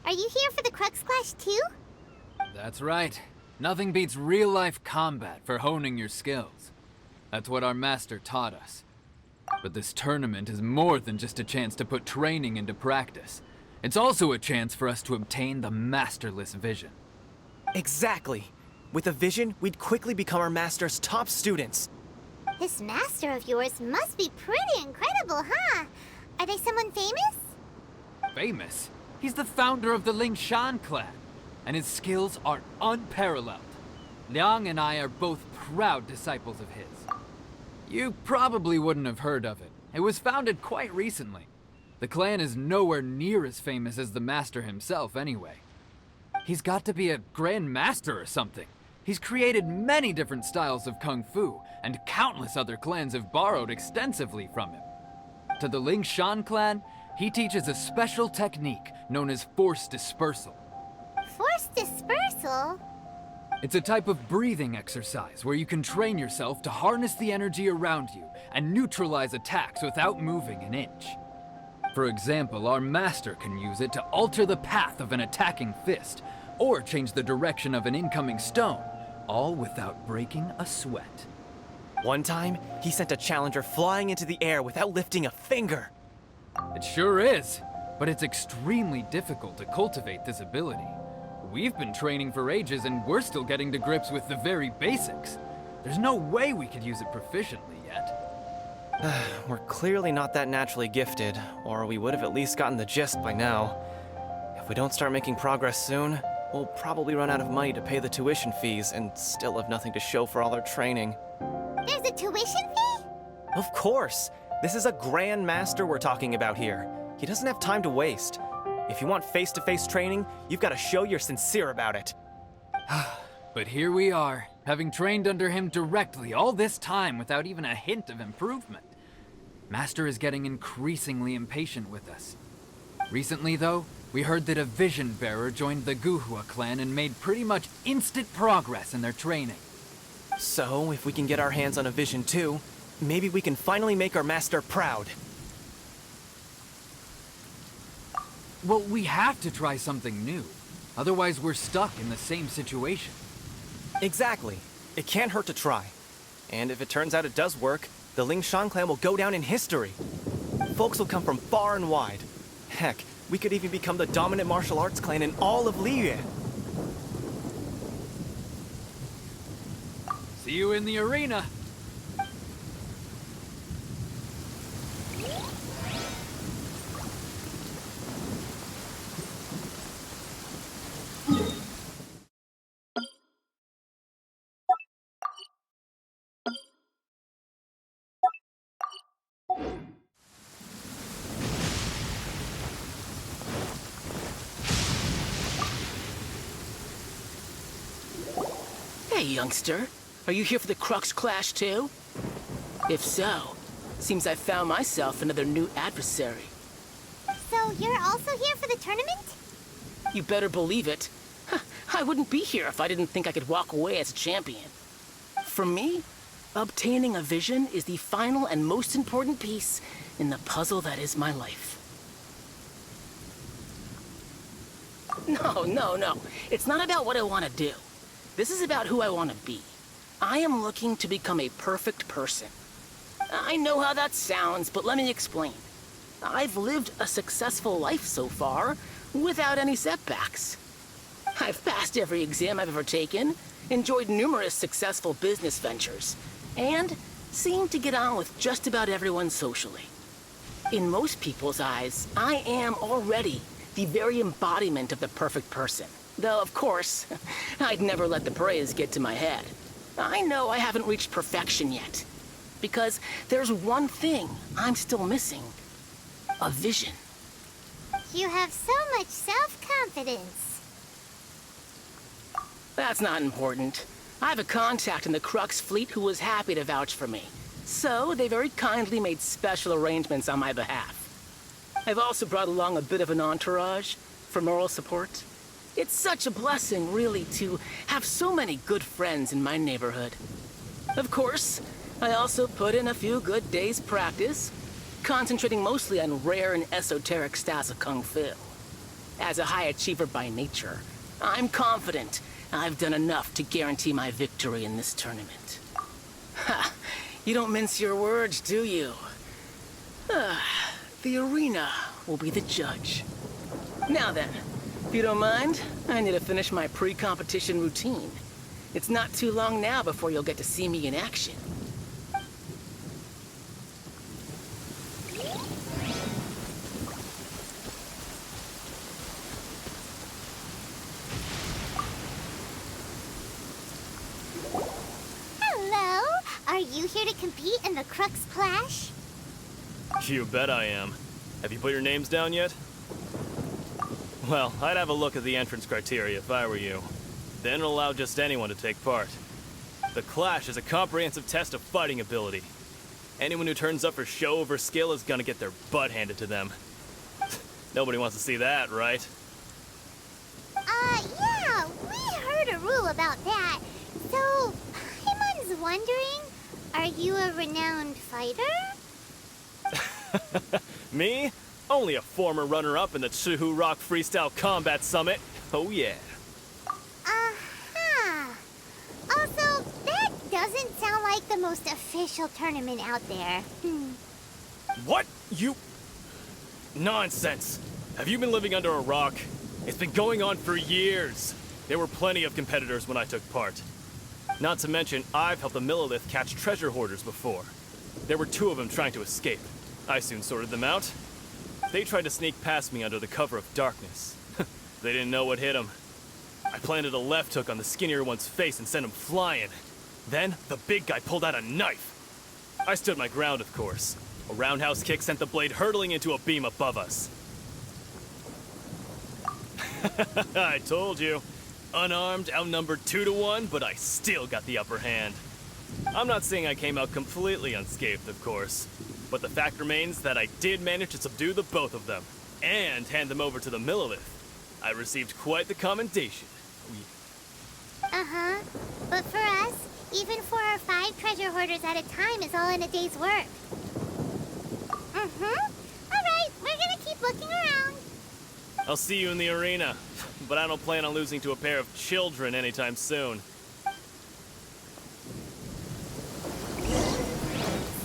Are you here for the Crux Clash too? That's right. Nothing beats real-life combat for honing your skills. That's what our master taught us. But this tournament is more than just a chance to put training into practice. It's also a chance for us to obtain the Masterless Vision. Exactly. With a vision, we'd quickly become our master's top students. This master of yours must be pretty incredible, huh? Are they someone famous? Famous? He's the founder of the Ling Shan clan, and his skills are unparalleled. Liang and I are both proud disciples of his. You probably wouldn't have heard of it. It was founded quite recently. The clan is nowhere near as famous as the master himself anyway. He's got to be a grand master or something. He's created many different styles of kung fu, and countless other clans have borrowed extensively from him. To the Ling Shan clan, he teaches a special technique known as Force Dispersal. Force dispersal? It's a type of breathing exercise where you can train yourself to harness the energy around you and neutralize attacks without moving an inch. For example, our master can use it to alter the path of an attacking fist, or change the direction of an incoming stone, all without breaking a sweat. One time, he sent a challenger flying into the air without lifting a finger. It sure is, but it's extremely difficult to cultivate this ability. We've been training for ages and we're still getting to grips with the very basics. There's no way we could use it proficiently yet. We're clearly not that naturally gifted, or we would have at least gotten the gist by now. If we don't start making progress soon, we'll probably run out of money to pay the tuition fees and still have nothing to show for all our training. There's a tuition fee? Of course! This is a Grand Master we're talking about here. He doesn't have time to waste. If you want face-to-face training, you've got to show you're sincere about it. But here we are, having trained under him directly all this time without even a hint of improvement. Master is getting increasingly impatient with us. Recently, though, we heard that a Vision Bearer joined the Guhua clan and made pretty much instant progress in their training. So, if we can get our hands on a vision too, maybe we can finally make our master proud. Well, we have to try something new. Otherwise, we're stuck in the same situation. Exactly. It can't hurt to try. And if it turns out it does work, the Ling Shan clan will go down in history. Folks will come from far and wide. Heck, we could even become the dominant martial arts clan in all of Liyue. See you in the arena. Hey, youngster. Are you here for the Crux Clash too? If so, seems I found myself another new adversary. So you're also here for the tournament? You better believe it. I wouldn't be here if I didn't think I could walk away as a champion. For me, obtaining a vision is the final and most important piece in the puzzle that is my life. No. It's not about what I want to do. This is about who I want to be. I am looking to become a perfect person. I know how that sounds, but let me explain. I've lived a successful life so far, without any setbacks. I've passed every exam I've ever taken, enjoyed numerous successful business ventures, and seemed to get on with just about everyone socially. In most people's eyes, I am already the very embodiment of the perfect person. Though, of course, I'd never let the praise get to my head. I know I haven't reached perfection yet, because there's one thing I'm still missing. A vision. You have so much self-confidence. That's not important. I have a contact in the Crux fleet who was happy to vouch for me, so they very kindly made special arrangements on my behalf. I've also brought along a bit of an entourage for moral support. It's such a blessing, really, to have so many good friends in my neighborhood. Of course, I also put in a few good days' practice, concentrating mostly on rare and esoteric styles of Kung Fu. As a high achiever by nature, I'm confident I've done enough to guarantee my victory in this tournament. Ha! You don't mince your words, do you? The arena will be the judge. Now then, if you don't mind, I need to finish my pre-competition routine. It's not too long now before you'll get to see me in action. Hello? Are you here to compete in the Crux Clash? You bet I am. Have you put your names down yet? Well, I'd have a look at the entrance criteria if I were you. Then it'll allow just anyone to take part. The Clash is a comprehensive test of fighting ability. Anyone who turns up for show over skill is gonna get their butt handed to them. Nobody wants to see that, right? Yeah, we heard a rule about that. So, Paimon's wondering, are you a renowned fighter? Me? Only a former runner-up in the Chihu Rock Freestyle Combat Summit. Oh yeah. Uh-huh. Also, that doesn't sound like the most official tournament out there. What? You... Nonsense. Have you been living under a rock? It's been going on for years. There were plenty of competitors when I took part. Not to mention, I've helped the Millelith catch treasure hoarders before. There were 2 of them trying to escape. I soon sorted them out. They tried to sneak past me under the cover of darkness. They didn't know what hit them. I planted a left hook on the skinnier one's face and sent him flying. Then, the big guy pulled out a knife. I stood my ground, of course. A roundhouse kick sent the blade hurtling into a beam above us. I told you. Unarmed, outnumbered 2 to 1, but I still got the upper hand. I'm not saying I came out completely unscathed, of course. But the fact remains that I did manage to subdue the both of them, and hand them over to the Millelith. I received quite the commendation. Uh-huh. But for us, even 4 or 5 treasure hoarders at a time is all in a day's work. Alright, we're gonna keep looking around. I'll see you in the arena, but I don't plan on losing to a pair of children anytime soon.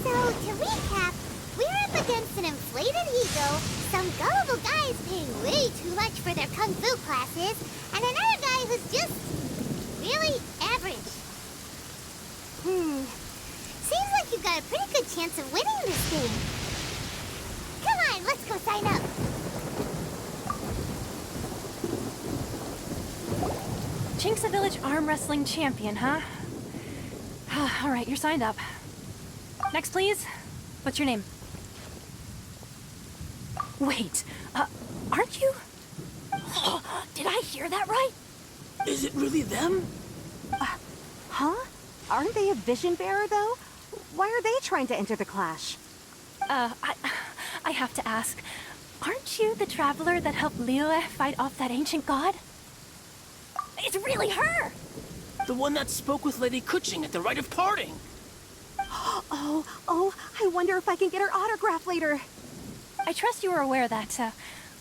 So, to recap, we're up against an inflated ego, some gullible guys paying way too much for their kung fu classes, and another guy who's just really average. Seems like you've got a pretty good chance of winning this thing. Come on, let's go sign up. Jinxa Village Arm Wrestling Champion, huh? All right, you're signed up. Next, please. What's your name? Wait, aren't you? Did I hear that right? Is it really them? Huh? Aren't they a vision bearer, though? Why are they trying to enter the Clash? I have to ask. Aren't you the traveler that helped Liyue fight off that ancient god? It's really her! The one that spoke with Lady Kuching at the rite of parting. Oh, I wonder if I can get her autograph later. I trust you are aware that,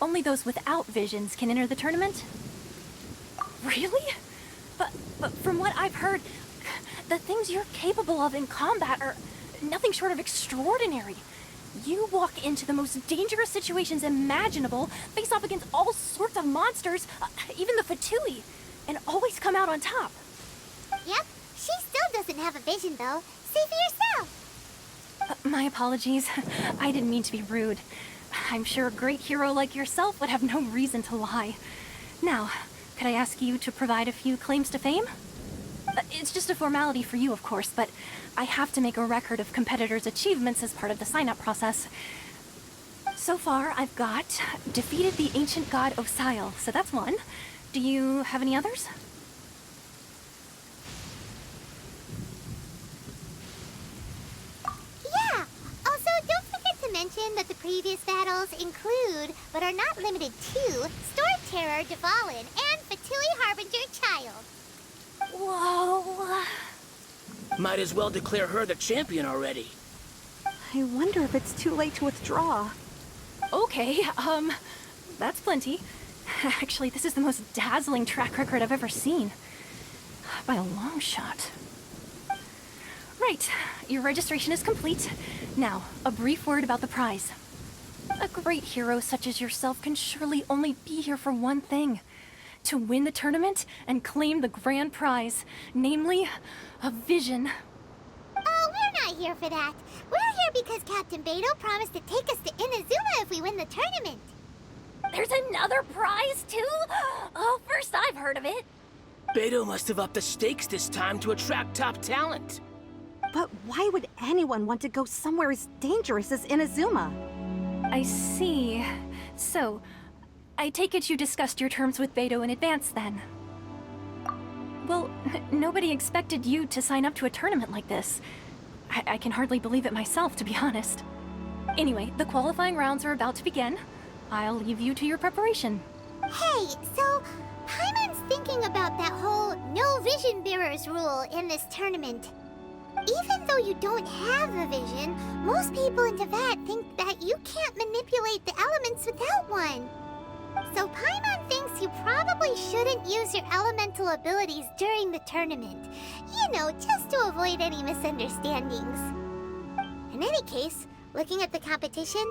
only those without visions can enter the tournament? Really? But from what I've heard, the things you're capable of in combat are nothing short of extraordinary. You walk into the most dangerous situations imaginable, face off against all sorts of monsters, even the Fatui, and always come out on top. Yep, she still doesn't have a vision, though. See for yourself. My apologies. I didn't mean to be rude. I'm sure a great hero like yourself would have no reason to lie. Now, could I ask you to provide a few claims to fame? It's just a formality for you, of course, but I have to make a record of competitors' achievements as part of the sign-up process. So far, I've got defeated the ancient god Osile, so that's one. Do you have any others? Yeah. Also, don't forget to mention that the previous battles include, but are not limited to, Storm Terror Dvalin and Fatui Harbinger Child. Whoa. Might as well declare her the champion already. I wonder if it's too late to withdraw. Okay, that's plenty. Actually, this is the most dazzling track record I've ever seen. By a long shot. Right, your registration is complete. Now, a brief word about the prize. A great hero such as yourself can surely only be here for one thing. To win the tournament and claim the grand prize, namely, a vision. Oh, we're not here for that. We're here because Captain Beidou promised to take us to Inazuma if we win the tournament. There's another prize, too? Oh, first I've heard of it. Beidou must have upped the stakes this time to attract top talent. But why would anyone want to go somewhere as dangerous as Inazuma? I see. So, I take it you discussed your terms with Beidou in advance, then? Well, nobody expected you to sign up to a tournament like this. I can hardly believe it myself, to be honest. Anyway, the qualifying rounds are about to begin. I'll leave you to your preparation. Hey, so Paimon's thinking about that whole no vision bearers rule in this tournament. Even though you don't have a vision, most people in Teyvat think that you can't manipulate the elements without one. So Paimon thinks you probably shouldn't use your elemental abilities during the tournament. You know, just to avoid any misunderstandings. In any case, looking at the competition,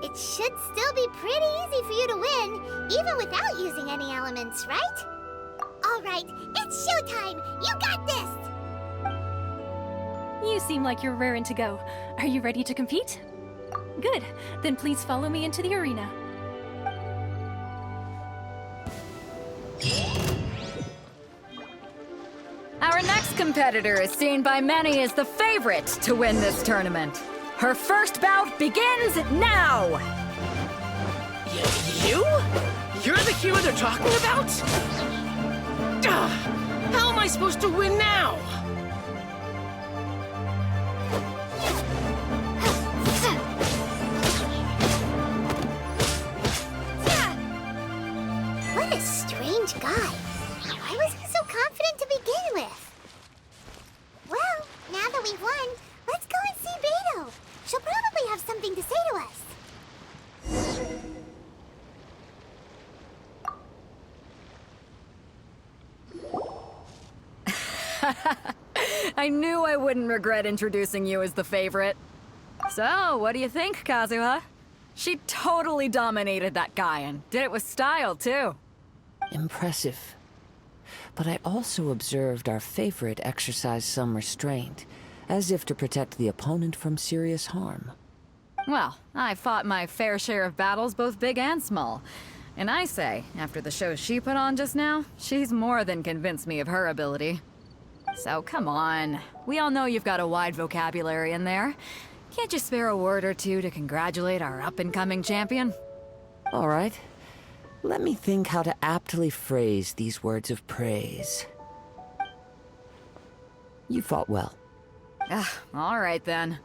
it should still be pretty easy for you to win, even without using any elements, right? Alright, it's showtime! You got this! You seem like you're raring to go. Are you ready to compete? Good. Then please follow me into the arena. Our next competitor is seen by many as the favorite to win this tournament. Her first bout begins now! You? You're the hero they're talking about? How am I supposed to win now? What a strange guy. Why was he so confident to begin with? Well, now that we've won, let's go and see Beidou. She'll probably have something to say to us. I knew I wouldn't regret introducing you as the favorite. So, what do you think, Kazuha? She totally dominated that guy and did it with style, too. Impressive. But I also observed our favorite exercise some restraint, as if to protect the opponent from serious harm. Well, I fought my fair share of battles, both big and small. And I say, after the show she put on just now, she's more than convinced me of her ability. So come on. We all know you've got a wide vocabulary in there. Can't you spare a word or two to congratulate our up-and-coming champion? All right. Let me think how to aptly phrase these words of praise. You fought well. All right then.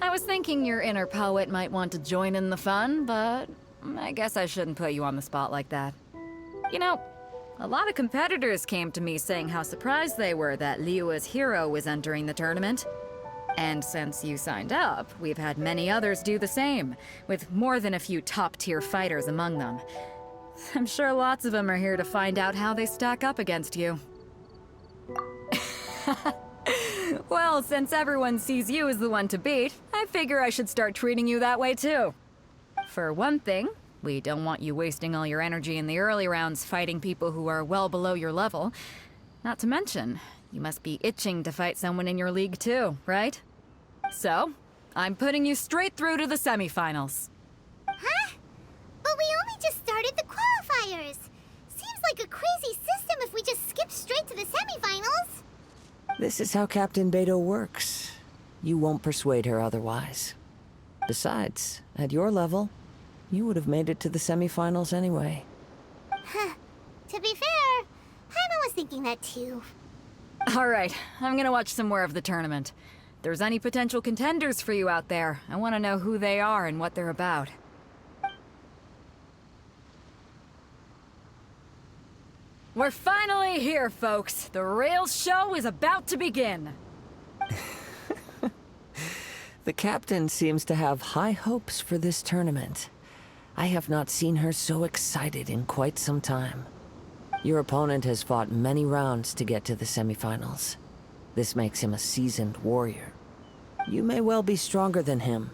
I was thinking your inner poet might want to join in the fun, but I guess I shouldn't put you on the spot like that. You know, a lot of competitors came to me saying how surprised they were that Liyue's hero was entering the tournament. And since you signed up, we've had many others do the same, with more than a few top-tier fighters among them. I'm sure lots of them are here to find out how they stack up against you. Well, since everyone sees you as the one to beat, I figure I should start treating you that way too. For one thing, we don't want you wasting all your energy in the early rounds fighting people who are well below your level. Not to mention, you must be itching to fight someone in your league too, right? So, I'm putting you straight through to the semifinals. Huh? But we only just started the qualifiers. Seems like a crazy system if we just skip straight to the semifinals. This is how Captain Beidou works. You won't persuade her otherwise. Besides, at your level, you would have made it to the semifinals anyway. Huh. To be fair, Paimon was thinking that too. Alright, I'm gonna watch some more of the tournament. If there's any potential contenders for you out there, I want to know who they are and what they're about. We're finally here, folks. The real show is about to begin. The captain seems to have high hopes for this tournament. I have not seen her so excited in quite some time. Your opponent has fought many rounds to get to the semifinals. This makes him a seasoned warrior. You may well be stronger than him,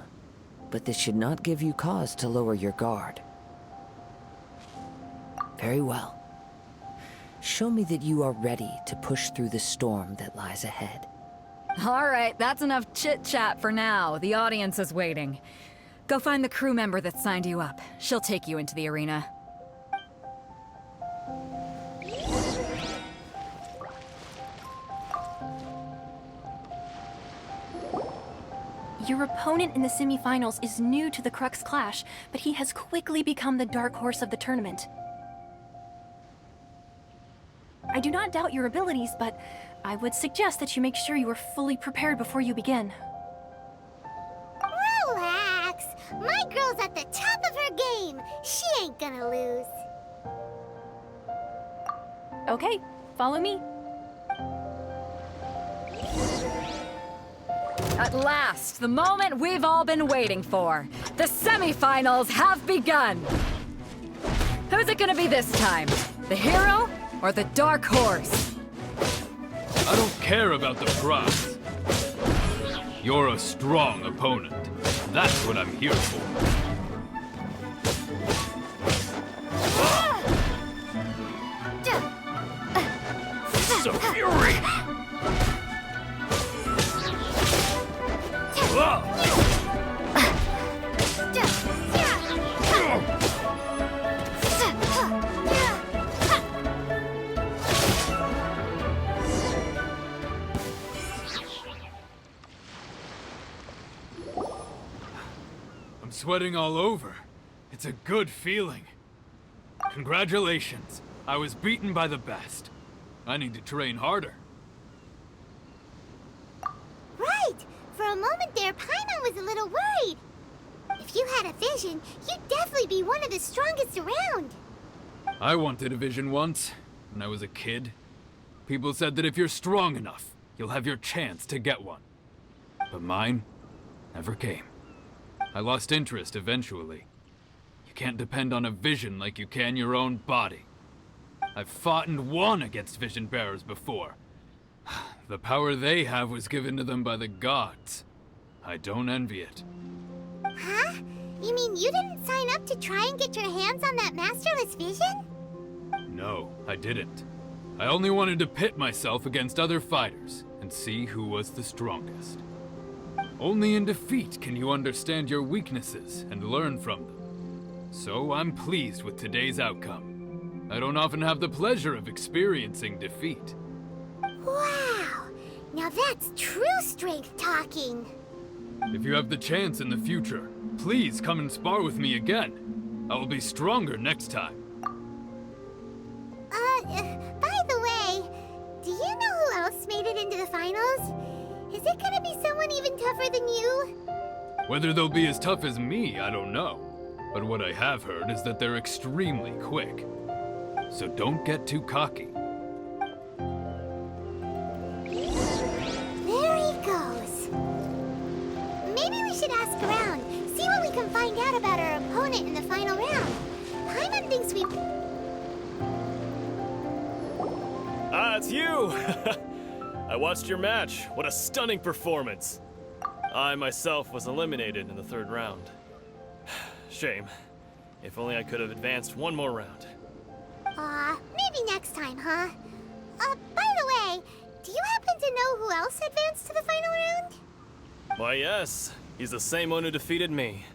but this should not give you cause to lower your guard. Very well. Show me that you are ready to push through the storm that lies ahead. All right, that's enough chit-chat for now. The audience is waiting. Go find the crew member that signed you up. She'll take you into the arena. Your opponent in the semifinals is new to the Crux Clash, but he has quickly become the dark horse of the tournament. I do not doubt your abilities, but I would suggest that you make sure you are fully prepared before you begin. Relax. My girl's at the top of her game. She ain't gonna lose. Okay, follow me. At last, the moment we've all been waiting for. The semifinals have begun. Who's it gonna be this time? The hero or the dark horse? I don't care about the prize. You're a strong opponent. That's what I'm here for. So fury! I'm sweating all over. It's a good feeling. Congratulations. I was beaten by the best. I need to train harder. Right. For a moment there, Paimon was a little worried. If you had a vision, you'd definitely be one of the strongest around. I wanted a vision once, when I was a kid. People said that if you're strong enough, you'll have your chance to get one. But mine never came. I lost interest eventually. You can't depend on a vision like you can your own body. I've fought and won against vision bearers before. The power they have was given to them by the gods. I don't envy it. Huh? You mean you didn't sign up to try and get your hands on that masterless vision? No, I didn't. I only wanted to pit myself against other fighters and see who was the strongest. Only in defeat can you understand your weaknesses and learn from them. So I'm pleased with today's outcome. I don't often have the pleasure of experiencing defeat. Wow! Now that's true strength talking. If you have the chance in the future, please come and spar with me again. I will be stronger next time. By the way, do you know who else made it into the finals? Is it gonna be someone even tougher than you? Whether they'll be as tough as me, I don't know. But what I have heard is that they're extremely quick. So don't get too cocky. There he goes. Maybe we should ask around, see what we can find out about our opponent in the final round. Paimon thinks we... Ah, it's you! I watched your match. What a stunning performance. I myself was eliminated in the third round. Shame. If only I could have advanced one more round. Maybe next time, huh? By the way, do you happen to know who else advanced to the final round? Why, yes. He's the same one who defeated me.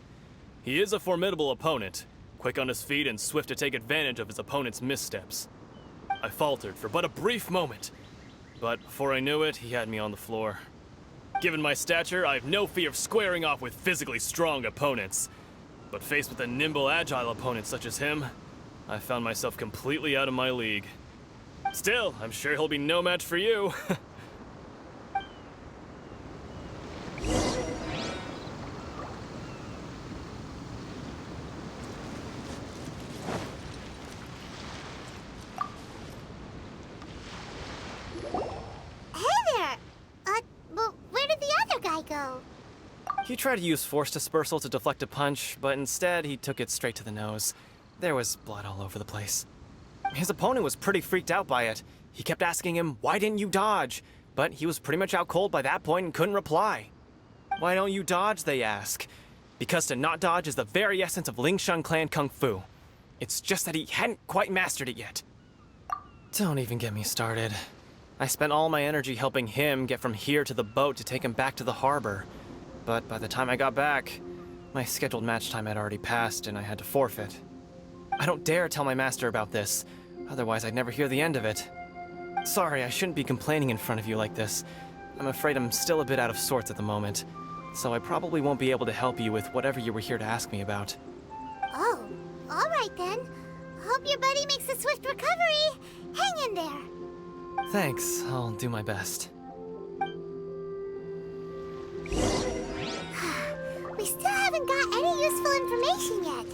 He is a formidable opponent, quick on his feet and swift to take advantage of his opponent's missteps. I faltered for but a brief moment, but before I knew it, he had me on the floor. Given my stature, I have no fear of squaring off with physically strong opponents. But faced with a nimble, agile opponent such as him, I found myself completely out of my league. Still, I'm sure he'll be no match for you. Hey there! Well, where did the other guy go? He tried to use force dispersal to deflect a punch, but instead he took it straight to the nose. There was blood all over the place. His opponent was pretty freaked out by it. He kept asking him, "Why didn't you dodge?" But he was pretty much out cold by that point and couldn't reply. "Why don't you dodge?" they ask. Because to not dodge is the very essence of Lingshan clan kung fu. It's just that he hadn't quite mastered it yet. Don't even get me started. I spent all my energy helping him get from here to the boat to take him back to the harbor. But by the time I got back, my scheduled match time had already passed and I had to forfeit. I don't dare tell my master about this, otherwise I'd never hear the end of it. Sorry, I shouldn't be complaining in front of you like this. I'm afraid I'm still a bit out of sorts at the moment, so I probably won't be able to help you with whatever you were here to ask me about. Oh, all right then. Hope your buddy makes a swift recovery. Hang in there. Thanks, I'll do my best. We still haven't got any useful information yet.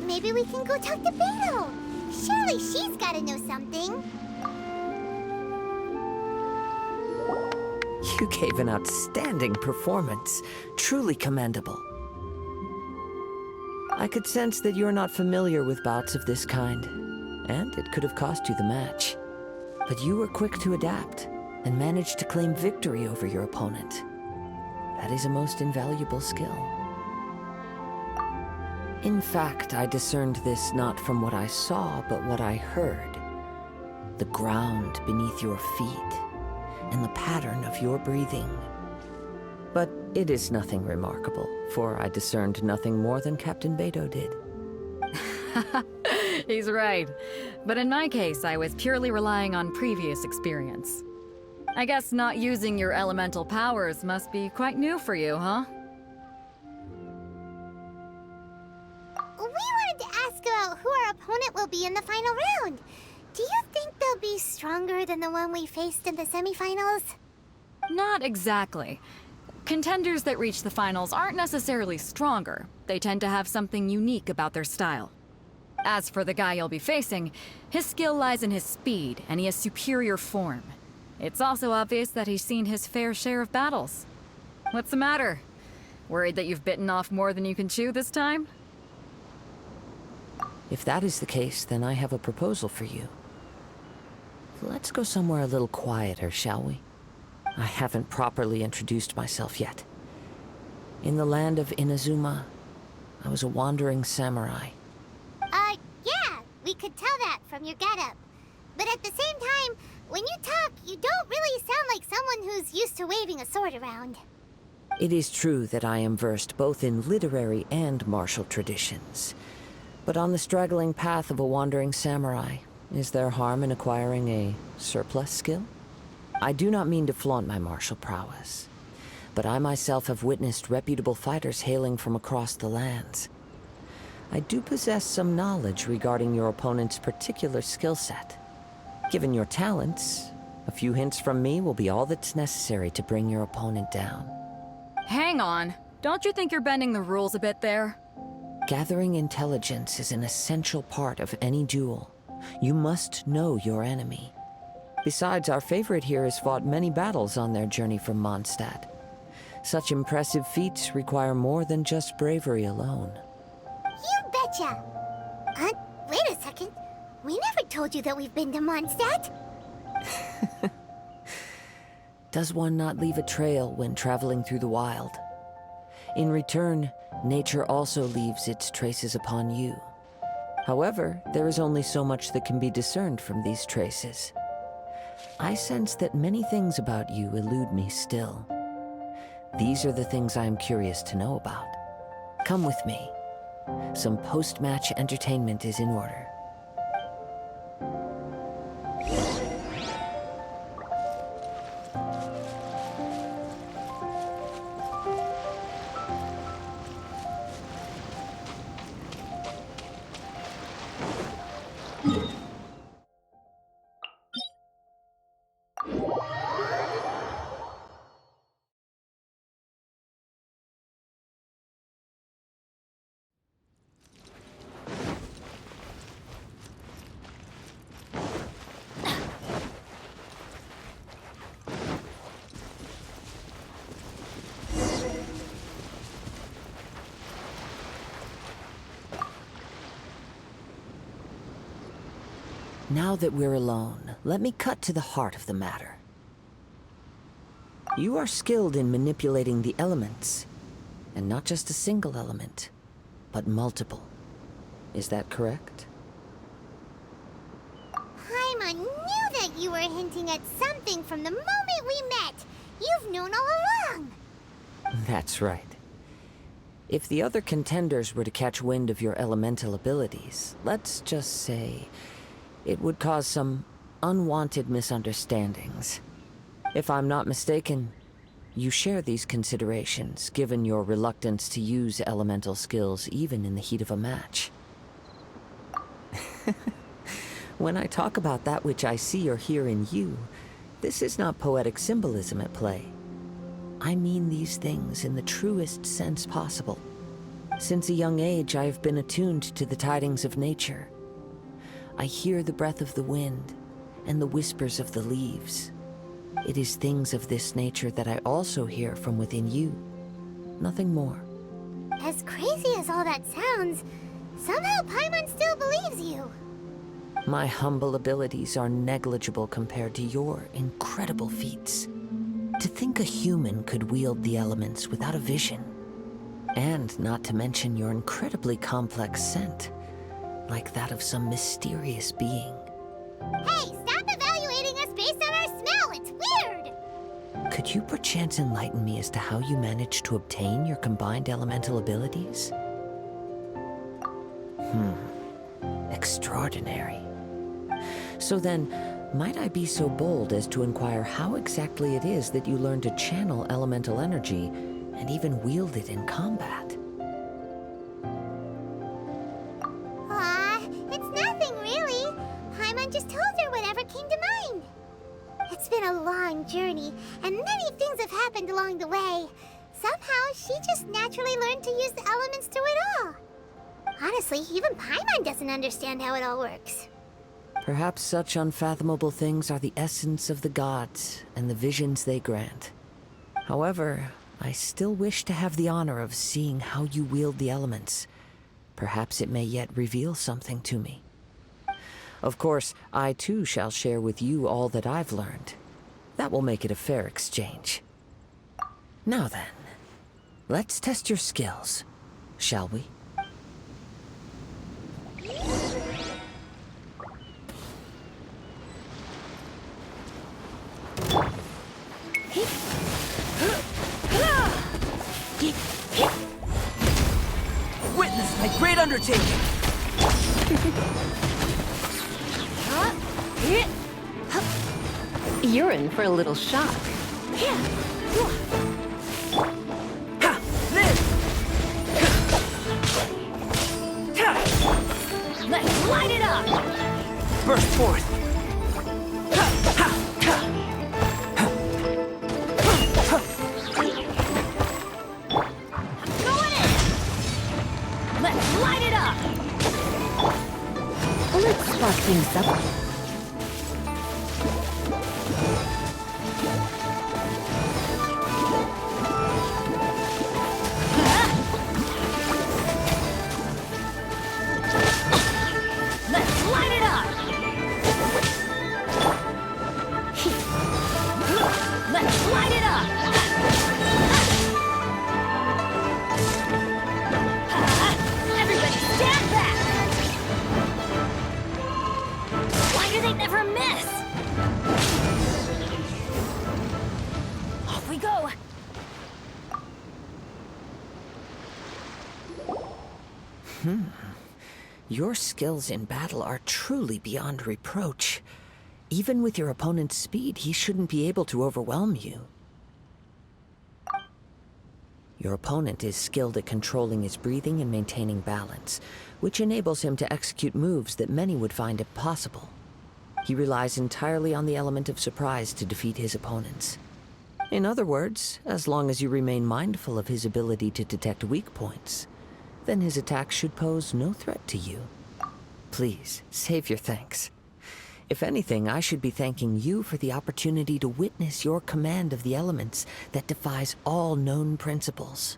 Maybe we can go talk to Beto. Surely she's gotta know something. You gave an outstanding performance. Truly commendable. I could sense that you're not familiar with bouts of this kind, and it could have cost you the match. But you were quick to adapt, and managed to claim victory over your opponent. That is a most invaluable skill. In fact, I discerned this not from what I saw, but what I heard. The ground beneath your feet, and the pattern of your breathing. But it is nothing remarkable, for I discerned nothing more than Captain Beto did. He's right. But in my case, I was purely relying on previous experience. I guess not using your elemental powers must be quite new for you, huh? We wanted to ask about who our opponent will be in the final round. Do you think they'll be stronger than the one we faced in the semifinals? Not exactly. Contenders that reach the finals aren't necessarily stronger. They tend to have something unique about their style. As for the guy you'll be facing, his skill lies in his speed, and he has superior form. It's also obvious that he's seen his fair share of battles. What's the matter? Worried that you've bitten off more than you can chew this time? If that is the case, then I have a proposal for you. Let's go somewhere a little quieter, shall we? I haven't properly introduced myself yet. In the land of Inazuma, I was a wandering samurai. Yeah, we could tell that from your getup. But at the same time, when you talk, you don't really sound like someone who's used to waving a sword around. It is true that I am versed both in literary and martial traditions. But on the straggling path of a wandering samurai, is there harm in acquiring a surplus skill? I do not mean to flaunt my martial prowess, but I myself have witnessed reputable fighters hailing from across the lands. I do possess some knowledge regarding your opponent's particular skill set. Given your talents, a few hints from me will be all that's necessary to bring your opponent down. Hang on. Don't you think you're bending the rules a bit there? Gathering intelligence is an essential part of any duel. You must know your enemy. Besides, our favorite here has fought many battles on their journey from Mondstadt. Such impressive feats require more than just bravery alone. You betcha! Wait a second. We never told you that we've been to Mondstadt. Does one not leave a trail when traveling through the wild? In return, nature also leaves its traces upon you. However, there is only so much that can be discerned from these traces. I sense that many things about you elude me still. These are the things I am curious to know about. Come with me. Some post-match entertainment is in order. Now that we're alone, let me cut to the heart of the matter. You are skilled in manipulating the elements, and not just a single element, but multiple. Is that correct? Paimon knew that you were hinting at something from the moment we met. You've known all along. That's right. If the other contenders were to catch wind of your elemental abilities, let's just say, it would cause some unwanted misunderstandings. If I'm not mistaken, you share these considerations, given your reluctance to use elemental skills even in the heat of a match. When I talk about that which I see or hear in you, this is not poetic symbolism at play. I mean these things in the truest sense possible. Since a young age, I have been attuned to the tidings of nature. I hear the breath of the wind and the whispers of the leaves. It is things of this nature that I also hear from within you. Nothing more. As crazy as all that sounds, somehow Paimon still believes you. My humble abilities are negligible compared to your incredible feats. To think a human could wield the elements without a vision. And not to mention your incredibly complex scent, like that of some mysterious being. Hey, stop evaluating us based on our smell! It's weird! Could you perchance enlighten me as to how you managed to obtain your combined elemental abilities? Extraordinary. So then, might I be so bold as to inquire how exactly it is that you learned to channel elemental energy and even wield it in combat? Aw, it's nothing really. Paimon just told her whatever came to mind. It's been a long journey, and many things have happened along the way. Somehow, she just naturally learned to use the elements through it all. Honestly, even Paimon doesn't understand how it all works. Perhaps such unfathomable things are the essence of the gods and the visions they grant. However, I still wish to have the honor of seeing how you wield the elements. Perhaps it may yet reveal something to me. Of course, I too shall share with you all that I've learned. That will make it a fair exchange. Now then, let's test your skills, shall we? Witness my great undertaking! You're in for a little shock. Ha! Live! Let's light it up! Burst forth! Ha! Ha! Ha! Going in! Let's light it up! Let's spark things up. Let's light it up! Let's light it up! Everybody stand back! Why do they never miss? Off we go! Your skills in battle are truly beyond reproach. Even with your opponent's speed, he shouldn't be able to overwhelm you. Your opponent is skilled at controlling his breathing and maintaining balance, which enables him to execute moves that many would find impossible. He relies entirely on the element of surprise to defeat his opponents. In other words, as long as you remain mindful of his ability to detect weak points, then his attacks should pose no threat to you. Please, save your thanks. If anything, I should be thanking you for the opportunity to witness your command of the elements that defies all known principles.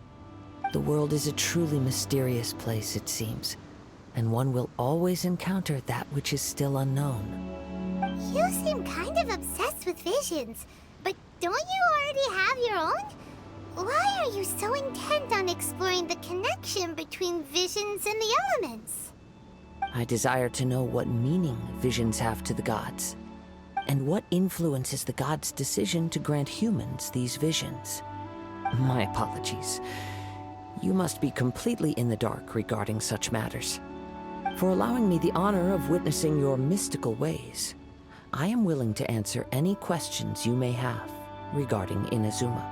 The world is a truly mysterious place, it seems. and one will always encounter that which is still unknown. You seem kind of obsessed with visions, but don't you already have your own? Why are you so intent on exploring the connection between visions and the elements? I desire to know what meaning visions have to the gods, and what influences the gods' decision to grant humans these visions. My apologies. You must be completely in the dark regarding such matters. For allowing me the honor of witnessing your mystical ways, I am willing to answer any questions you may have regarding Inazuma.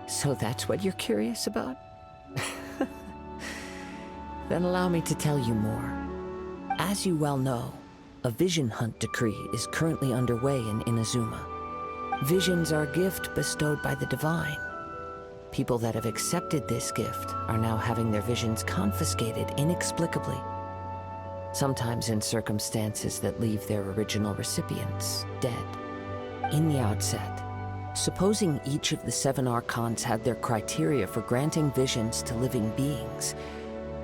So that's what you're curious about? Then allow me to tell you more. As you well know, a vision hunt decree is currently underway in Inazuma. Visions are a gift bestowed by the divine. People that have accepted this gift are now having their visions confiscated inexplicably. Sometimes in circumstances that leave their original recipients dead. In the outset, supposing each of the 7 Archons had their criteria for granting visions to living beings,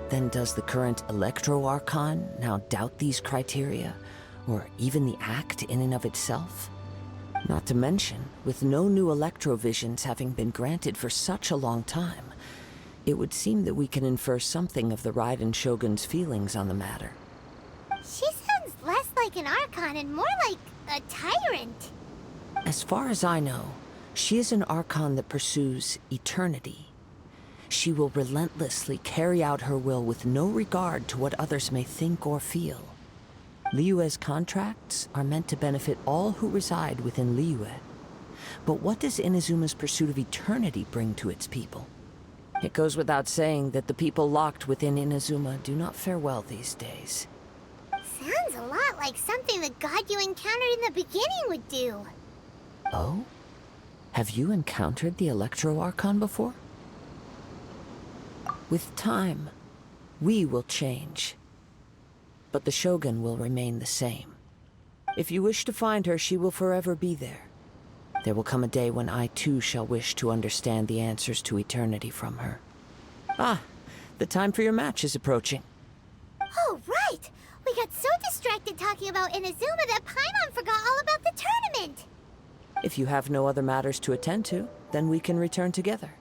then does the current Electro Archon now doubt these criteria, or even the act in and of itself? Not to mention, with no new Electro visions having been granted for such a long time, it would seem that we can infer something of the Raiden Shogun's feelings on the matter. She sounds less like an Archon and more like a tyrant. As far as I know, she is an Archon that pursues eternity. She will relentlessly carry out her will with no regard to what others may think or feel. Liyue's contracts are meant to benefit all who reside within Liyue. But what does Inazuma's pursuit of eternity bring to its people? It goes without saying that the people locked within Inazuma do not fare well these days. Sounds a lot like something the god you encountered in the beginning would do. Oh? Have you encountered the Electro Archon before? With time, we will change. But the Shogun will remain the same. If you wish to find her, she will forever be there. There will come a day when I too shall wish to understand the answers to eternity from her. Ah, the time for your match is approaching. Oh, right! We got so distracted talking about Inazuma that Paimon forgot all about the tournament! If you have no other matters to attend to, then we can return together.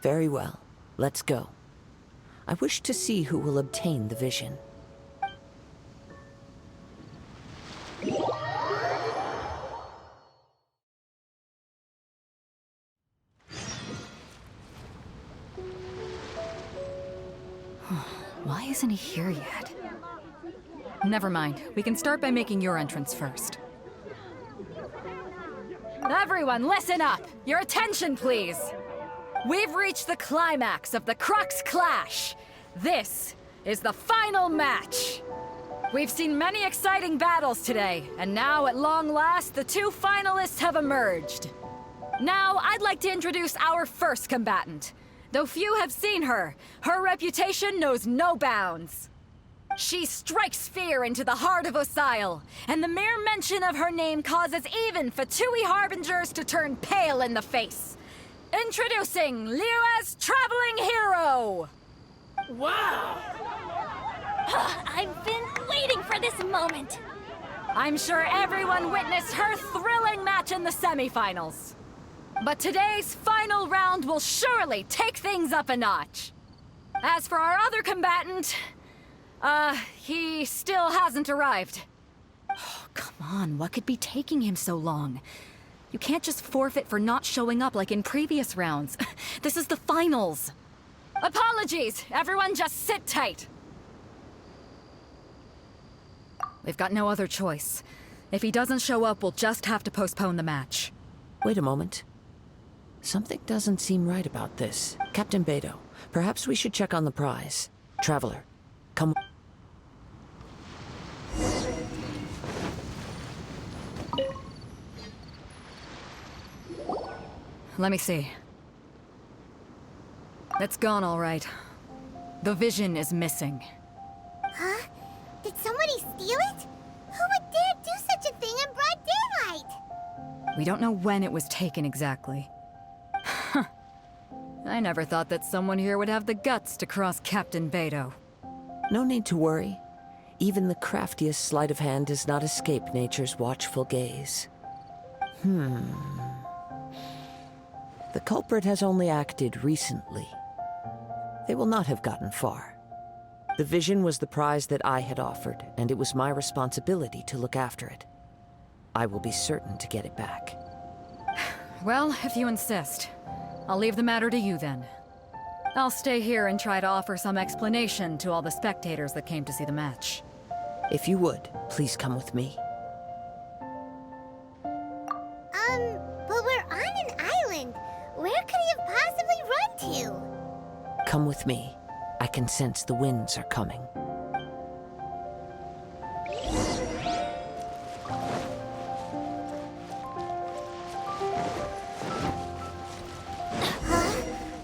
Very well, let's go. I wish to see who will obtain the vision. Why isn't he here yet? Never mind. We can start by making your entrance first. Everyone, listen up! Your attention, please! We've reached the climax of the Crux Clash! This is the final match! We've seen many exciting battles today, and now, at long last, the 2 finalists have emerged. Now, I'd like to introduce our first combatant. Though few have seen her, her reputation knows no bounds. She strikes fear into the heart of Osile, and the mere mention of her name causes even Fatui Harbingers to turn pale in the face. Introducing Liyue's traveling hero! Wow! I've been waiting for this moment. I'm sure everyone witnessed her thrilling match in the semifinals. But today's final round will surely take things up a notch. As for our other combatant, he still hasn't arrived. Oh, come on, what could be taking him so long? You can't just forfeit for not showing up like in previous rounds. This is the finals. Apologies, everyone just sit tight. We've got no other choice. If he doesn't show up, we'll just have to postpone the match. Wait a moment. Something doesn't seem right about this. Captain Beidou, perhaps we should check on the prize. Traveler, come. Let me see. It's gone all right. The vision is missing. Huh? Did somebody steal it? Who would dare do such a thing in broad daylight? We don't know when it was taken exactly. I never thought that someone here would have the guts to cross Captain Beidou. No need to worry. Even the craftiest sleight of hand does not escape nature's watchful gaze. The culprit has only acted recently. They will not have gotten far. The vision was the prize that I had offered, and it was my responsibility to look after it. I will be certain to get it back. Well, if you insist, I'll leave the matter to you then. I'll stay here and try to offer some explanation to all the spectators that came to see the match. If you would, please come with me. But we're on an island. Where could he have possibly run to? Come with me. I can sense the winds are coming.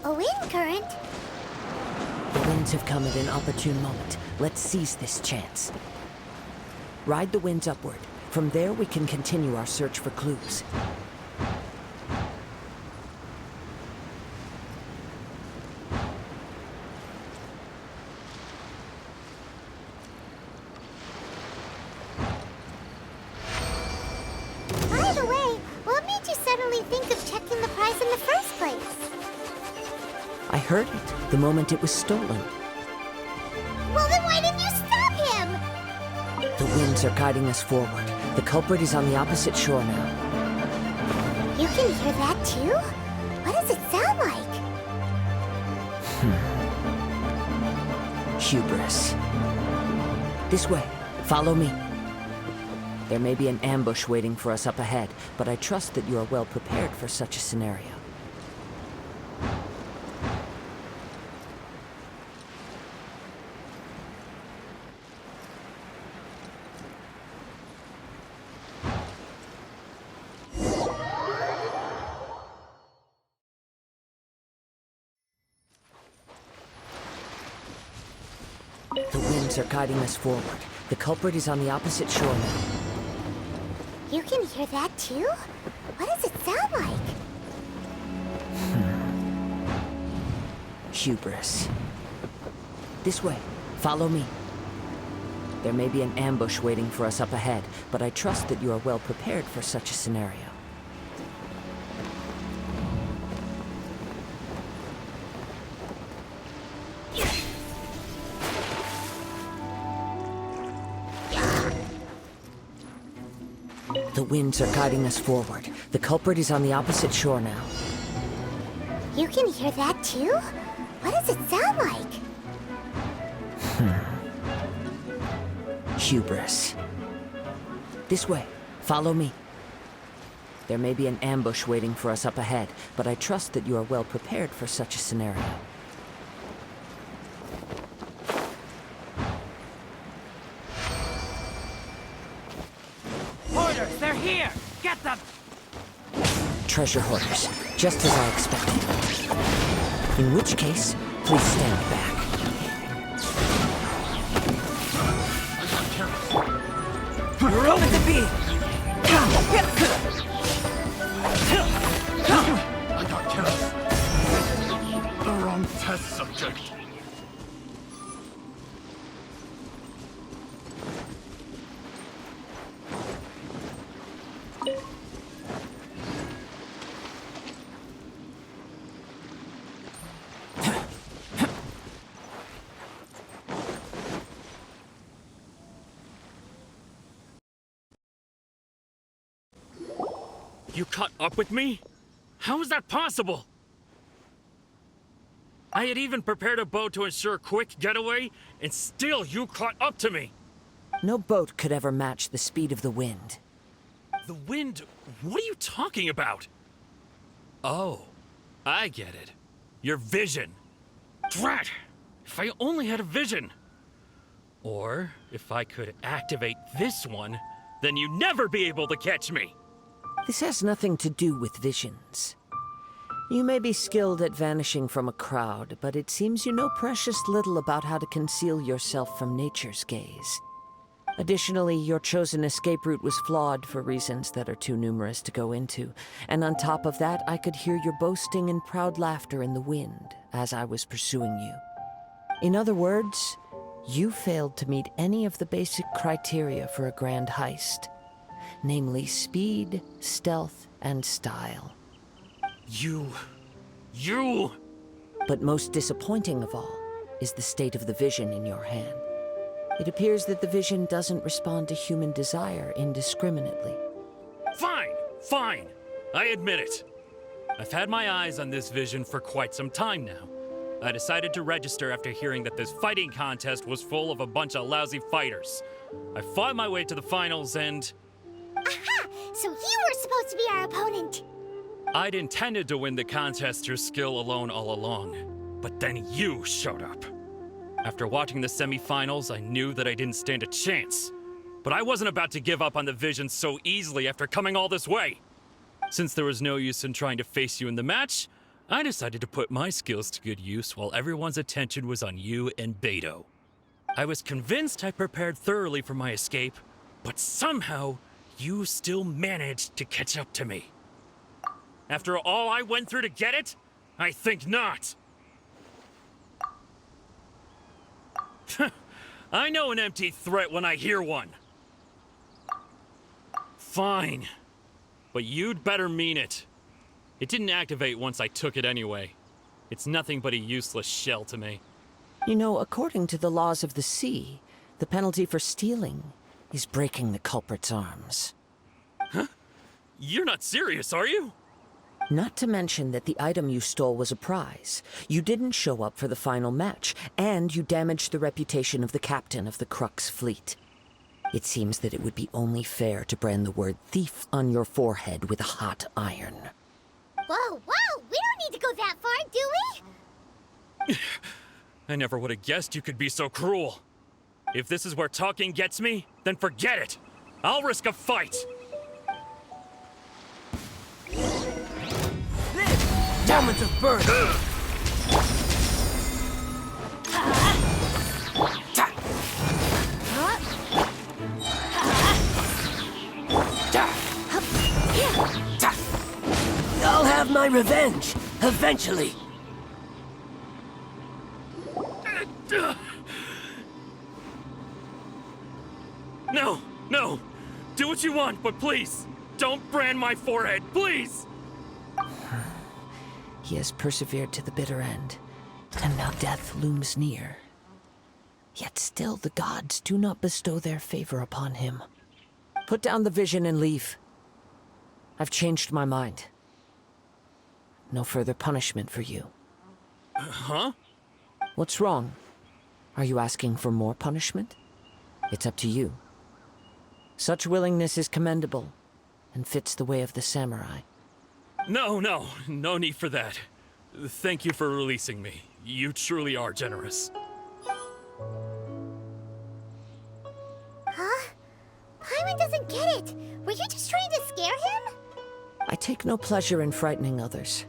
A wind current? The winds have come at an opportune moment. Let's seize this chance. Ride the winds upward. From there, we can continue our search for clues. By the way, what made you suddenly think of checking the prize in the first place? I heard it the moment it was stolen. Well, then why didn't you stop him? The winds are guiding us forward. The culprit is on the opposite shore now. You can hear that too? What does it sound like? Hubris. This way. Follow me. There may be an ambush waiting for us up ahead, but I trust that you are well prepared for such a scenario. The winds are guiding us forward. The culprit is on the opposite shore now. You can hear that too? What does it sound like? Hubris. This way. Follow me. There may be an ambush waiting for us up ahead, but I trust that you are well prepared for such a scenario. The winds are guiding us forward. The culprit is on the opposite shore now. You can hear that too? What does it sound like? Hubris. This way. Follow me. There may be an ambush waiting for us up ahead, but I trust that you are well prepared for such a scenario. Hoarders, they're here! Get them! Treasure hoarders, just as I expected. In which case, please stand back. You're open to be! I got killed. The wrong test subject. You caught up with me? How is that possible? I had even prepared a boat to ensure a quick getaway, and still you caught up to me! No boat could ever match the speed of the wind. The wind? What are you talking about? Oh, I get it. Your vision. Drat! If I only had a vision! Or, if I could activate this one, then you'd never be able to catch me! This has nothing to do with visions. You may be skilled at vanishing from a crowd, but it seems you know precious little about how to conceal yourself from nature's gaze. Additionally, your chosen escape route was flawed for reasons that are too numerous to go into, and on top of that, I could hear your boasting and proud laughter in the wind as I was pursuing you. In other words, You failed to meet any of the basic criteria for a grand heist, namely speed, stealth, and style. You... But most disappointing of all is the state of the vision in your hand. It appears that the vision doesn't respond to human desire indiscriminately. Fine. I admit it. I've had my eyes on this vision for quite some time now. I decided to register after hearing that this fighting contest was full of a bunch of lousy fighters. I fought my way to the finals and... Aha! So you were supposed to be our opponent! I'd intended to win the contest through skill alone all along, but then you showed up. After watching the semifinals, I knew that I didn't stand a chance. But I wasn't about to give up on the vision so easily after coming all this way. Since there was no use in trying to face you in the match, I decided to put my skills to good use while everyone's attention was on you and Beto. I was convinced I prepared thoroughly for my escape, but somehow you still managed to catch up to me. After all I went through to get it? I think not. I know an empty threat when I hear one. Fine. But you'd better mean it. It didn't activate once I took it anyway. It's nothing but a useless shell to me. You know, according to the laws of the sea, the penalty for stealing is breaking the culprit's arms. Huh? You're not serious, are you? Not to mention that the item you stole was a prize. You didn't show up for the final match, and you damaged the reputation of the captain of the Crux fleet. It seems that it would be only fair to brand the word thief on your forehead with a hot iron. Whoa, we don't need to go that far, do we? I never would have guessed you could be so cruel. If this is where talking gets me, then forget it. I'll risk a fight. Moment of birth! I'll have my revenge, eventually. No. Do what you want, but please, don't brand my forehead, please! He has persevered to the bitter end, and now death looms near. Yet still the gods do not bestow their favor upon him. Put down the vision and leave. I've changed my mind. No further punishment for you. Huh? What's wrong? Are you asking for more punishment? It's up to you. Such willingness is commendable, and fits the way of the samurai. No need for that. Thank you for releasing me. You truly are generous. Huh? Paimon doesn't get it. Were you just trying to scare him? I take no pleasure in frightening others.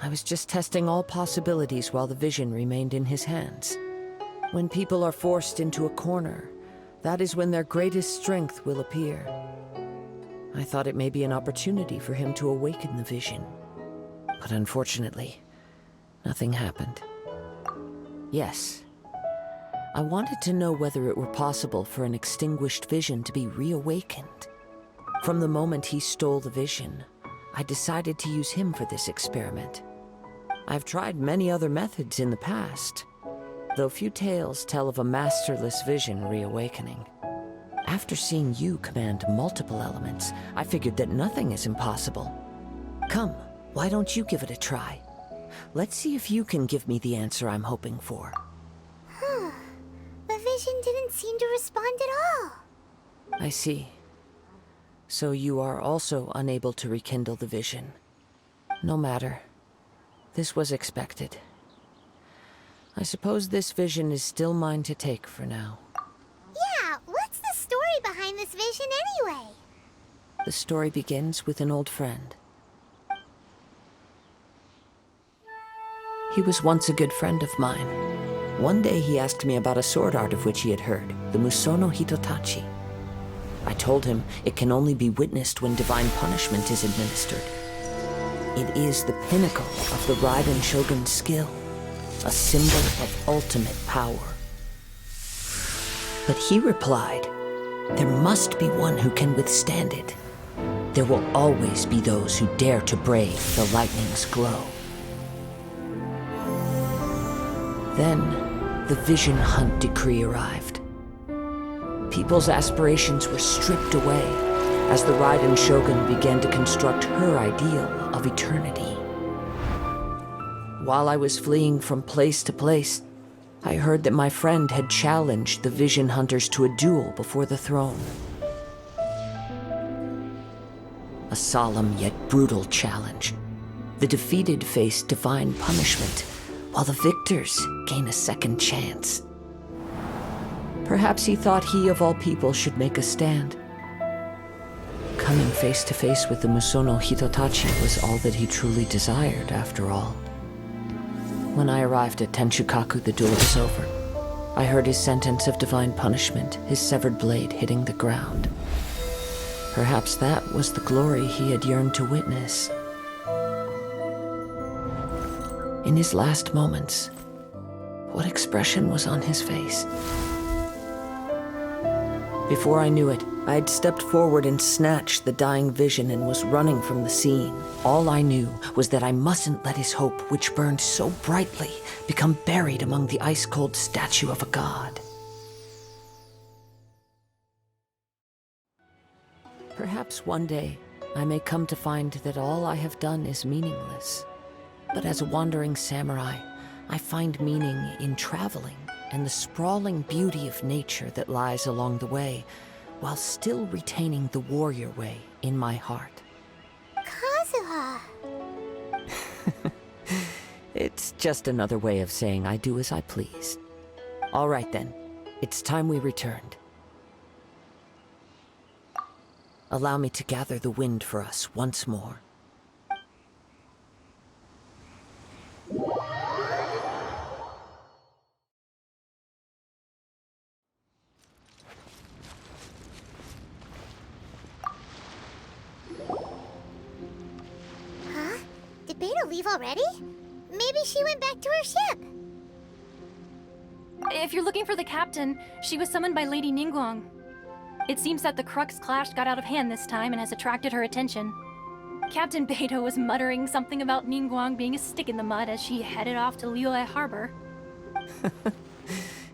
I was just testing all possibilities while the vision remained in his hands. When people are forced into a corner, that is when their greatest strength will appear. I thought it may be an opportunity for him to awaken the vision. But unfortunately, nothing happened. Yes, I wanted to know whether it were possible for an extinguished vision to be reawakened. From the moment he stole the vision, I decided to use him for this experiment. I've tried many other methods in the past, though few tales tell of a masterless vision reawakening. After seeing you command multiple elements, I figured that nothing is impossible. Come, why don't you give it a try? Let's see if you can give me the answer I'm hoping for. The vision didn't seem to respond at all. I see. So you are also unable to rekindle the vision. No matter. This was expected. I suppose this vision is still mine to take for now. Yeah, what's the story behind this vision anyway? The story begins with an old friend. He was once a good friend of mine. One day he asked me about a sword art of which he had heard, the Musono Hitotachi. I told him it can only be witnessed when divine punishment is administered. It is the pinnacle of the Raiden Shogun's skill, a symbol of ultimate power. But he replied, "There must be one who can withstand it. There will always be those who dare to brave the lightning's glow." Then, the Vision Hunt decree arrived. People's aspirations were stripped away as the Raiden Shogun began to construct her ideal of eternity. While I was fleeing from place to place, I heard that my friend had challenged the Vision Hunters to a duel before the throne. A solemn yet brutal challenge. The defeated face divine punishment, while the victors gain a second chance. Perhaps he thought he of all people should make a stand. Coming face to face with the Musono Hitotachi was all that he truly desired, after all. When I arrived at Tenchukaku, the duel was over. I heard his sentence of divine punishment, his severed blade hitting the ground. Perhaps that was the glory he had yearned to witness. In his last moments, what expression was on his face? Before I knew it, I had stepped forward and snatched the dying vision and was running from the scene. All I knew was that I mustn't let his hope, which burned so brightly, become buried among the ice-cold statue of a god. Perhaps one day, I may come to find that all I have done is meaningless. But as a wandering samurai, I find meaning in traveling and the sprawling beauty of nature that lies along the way, while still retaining the warrior way in my heart. Kazuha! It's just another way of saying I do as I please. All right then, it's time we returned. Allow me to gather the wind for us once more. Huh? Did Beidou leave already? Maybe she went back to her ship. If you're looking for the captain, she was summoned by Lady Ningguang. It seems that the Crux Clash got out of hand this time and has attracted her attention. Captain Beidou was muttering something about Ningguang being a stick in the mud as she headed off to Liyue Harbor.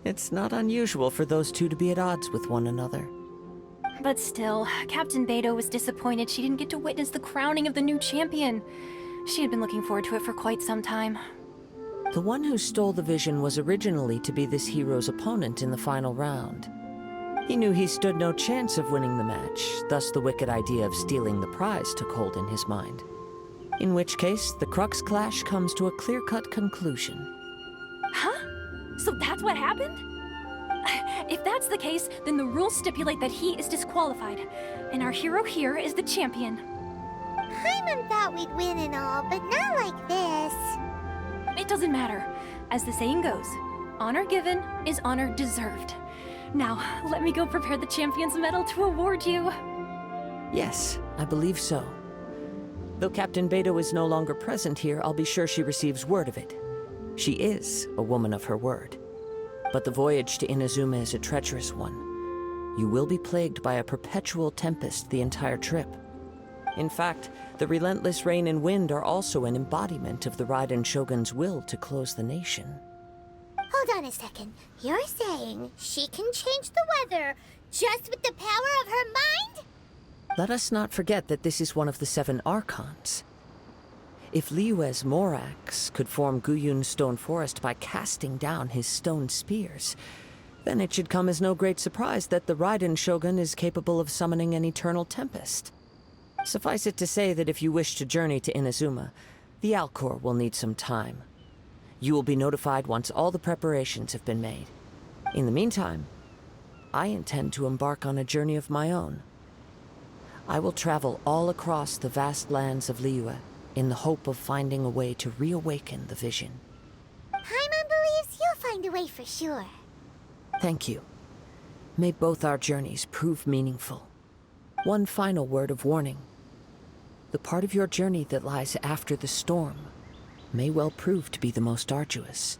It's not unusual for those two to be at odds with one another. But still, Captain Beidou was disappointed she didn't get to witness the crowning of the new champion. She had been looking forward to it for quite some time. The one who stole the vision was originally to be this hero's opponent in the final round. He knew he stood no chance of winning the match, thus the wicked idea of stealing the prize took hold in his mind. In which case, the Crux Clash comes to a clear-cut conclusion. Huh? So that's what happened? If that's the case, then the rules stipulate that he is disqualified, and our hero here is the champion. Paimon thought we'd win and all, but not like this. It doesn't matter. As the saying goes, honor given is honor deserved. Now, let me go prepare the champion's medal to award you. Yes, I believe so. Though Captain Beidou is no longer present here, I'll be sure she receives word of it. She is a woman of her word. But the voyage to Inazuma is a treacherous one. You will be plagued by a perpetual tempest the entire trip. In fact, the relentless rain and wind are also an embodiment of the Raiden Shogun's will to close the nation. Hold on a second. You're saying she can change the weather just with the power of her mind? Let us not forget that this is one of the 7 Archons. If Liyue's Morax could form Guyun's stone forest by casting down his stone spears, then it should come as no great surprise that the Raiden Shogun is capable of summoning an eternal tempest. Suffice it to say that if you wish to journey to Inazuma, the Alcor will need some time. You will be notified once all the preparations have been made. In the meantime, I intend to embark on a journey of my own. I will travel all across the vast lands of Liyue in the hope of finding a way to reawaken the vision. Paimon believes you'll find a way for sure. Thank you. May both our journeys prove meaningful. One final word of warning. The part of your journey that lies after the storm may well prove to be the most arduous.